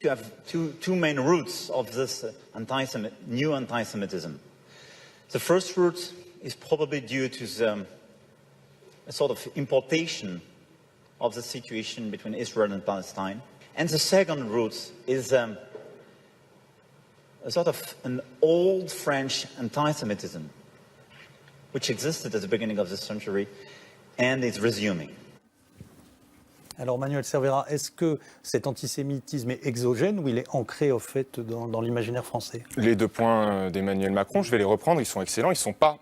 You have two main roots of this new anti-Semitism. The first root is probably due to a sort of importation of the situation between Israel and Palestine. And the second root is a sort of an old French anti-Semitism, which existed at the beginning of this century and is resuming. Alors Manuel Cervera, est-ce que cet antisémitisme est exogène ou il est ancré au fait dans l'imaginaire français? Les 2 points d'Emmanuel Macron, je vais les reprendre, ils sont excellents, ils ne sont pas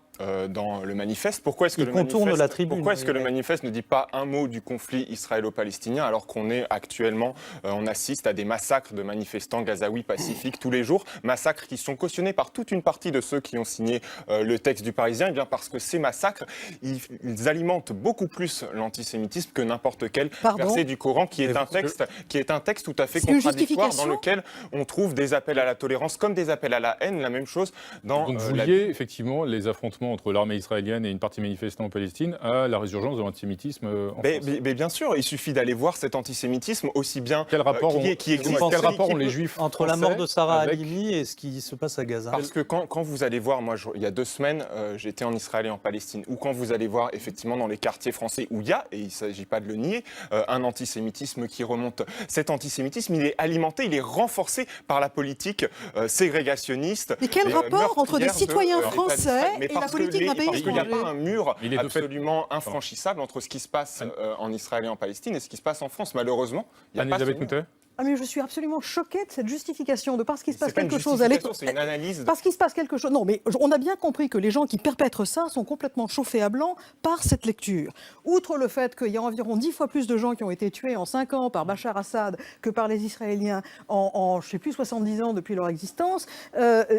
dans le manifeste. Pourquoi est-ce que, le manifeste ne dit pas un mot du conflit israélo-palestinien alors qu'on est actuellement, on assiste à des massacres de manifestants gazaouis pacifiques tous les jours, massacres qui sont cautionnés par toute une partie de ceux qui ont signé le texte du Parisien, et bien parce que ces massacres, ils alimentent beaucoup plus l'antisémitisme que n'importe quel verset du Coran qui est un texte tout à fait contradictoire dans lequel on trouve des appels à la tolérance comme des appels à la haine, la même chose dans Donc vous liez effectivement les affrontements entre l'armée israélienne et une partie manifestante en Palestine à la résurgence de l'antisémitisme en France. Mais bien sûr, il suffit d'aller voir cet antisémitisme aussi bien quel rapport ont les Juifs entre la mort de Sarah Halimi et ce qui se passe à Gaza? Parce que quand vous allez voir, moi il y a 2 semaines, j'étais en Israël et en Palestine, ou quand vous allez voir effectivement dans les quartiers français où il y a, et il ne s'agit pas de le nier, un antisémitisme qui remonte. Cet antisémitisme, il est alimenté, il est renforcé par la politique ségrégationniste. Mais quel rapport entre des citoyens français et la politique d'un pays Parce qu'il n'y a pas un mur Il est absolument infranchissable entre ce qui se passe en Israël et en Palestine et ce qui se passe en France. Malheureusement, il n'y a pas ce mur. Ah mais je suis absolument choquée de cette justification, de parce qu'il se passe C'est pas quelque une chose c'est une analyse. Parce qu'il se passe quelque chose. Non, mais on a bien compris que les gens qui perpètrent ça sont complètement chauffés à blanc par cette lecture. Outre le fait qu'il y a environ 10 fois plus de gens qui ont été tués en 5 ans par Bachar Assad que par les Israéliens en je sais plus, 70 ans depuis leur existence,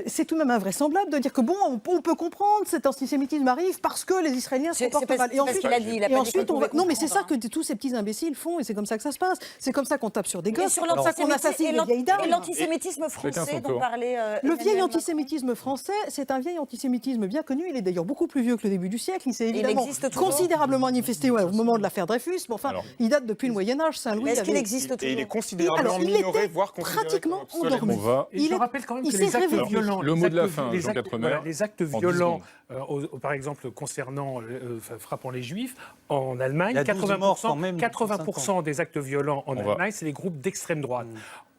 c'est tout de même invraisemblable de dire que bon, on peut comprendre cet antisémitisme arrive parce que les Israéliens se comportent mal. Et ensuite, non, mais c'est ça que tous ces petits imbéciles font et c'est comme ça que ça se passe. C'est comme ça qu'on tape sur des gosses. Et l'antisémitisme français dont parlait le vieil antisémitisme français, c'est un vieil antisémitisme bien connu. Il est d'ailleurs beaucoup plus vieux que le début du siècle. Il s'est évidemment considérablement manifesté au moment de l'affaire Dreyfus. Mais enfin, il date depuis le Moyen-Âge. Saint-Louis. Est-ce qu'il existe toujours? Et il est considérablement minoré, voire pratiquement endormi. Je rappelle quand même que les actes violents, le mot de la fin, Jean Quatremer, les actes violents, par exemple concernant, frappant les Juifs, en Allemagne, 80% des actes violents en Allemagne, c'est les groupes d'extrême droite.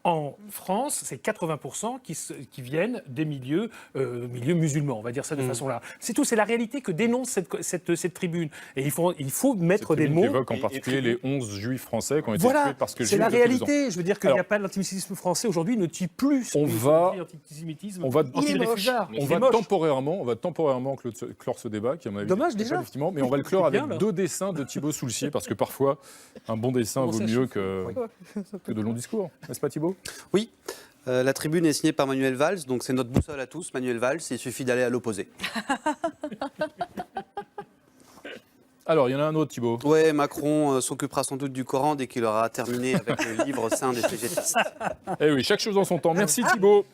En France, c'est 80% qui viennent des milieux musulmans, on va dire ça de façon-là. C'est tout, c'est la réalité que dénonce cette tribune. Et il faut mettre des mots. Qui évoque en particulier les 11 juifs français qui ont été tués parce que c'est la réalité. Je veux dire qu'il n'y a pas l'antisémitisme français aujourd'hui ne tue plus. On va temporairement clore ce débat qui, à mon avis, dommage déjà. Effectivement, mais on va le clore avec 2 dessins de Thibaut Soulcier parce que parfois un bon dessin vaut mieux que de longs discours, n'est-ce pas Thibaut? Oui, la tribune est signée par Manuel Valls, donc c'est notre boussole à tous, Manuel Valls, il suffit d'aller à l'opposé. Alors, il y en a un autre, Thibaut. Ouais, Macron s'occupera sans doute du Coran dès qu'il aura terminé avec le livre saint des végétistes. Eh oui, chaque chose en son temps. Merci Thibaut.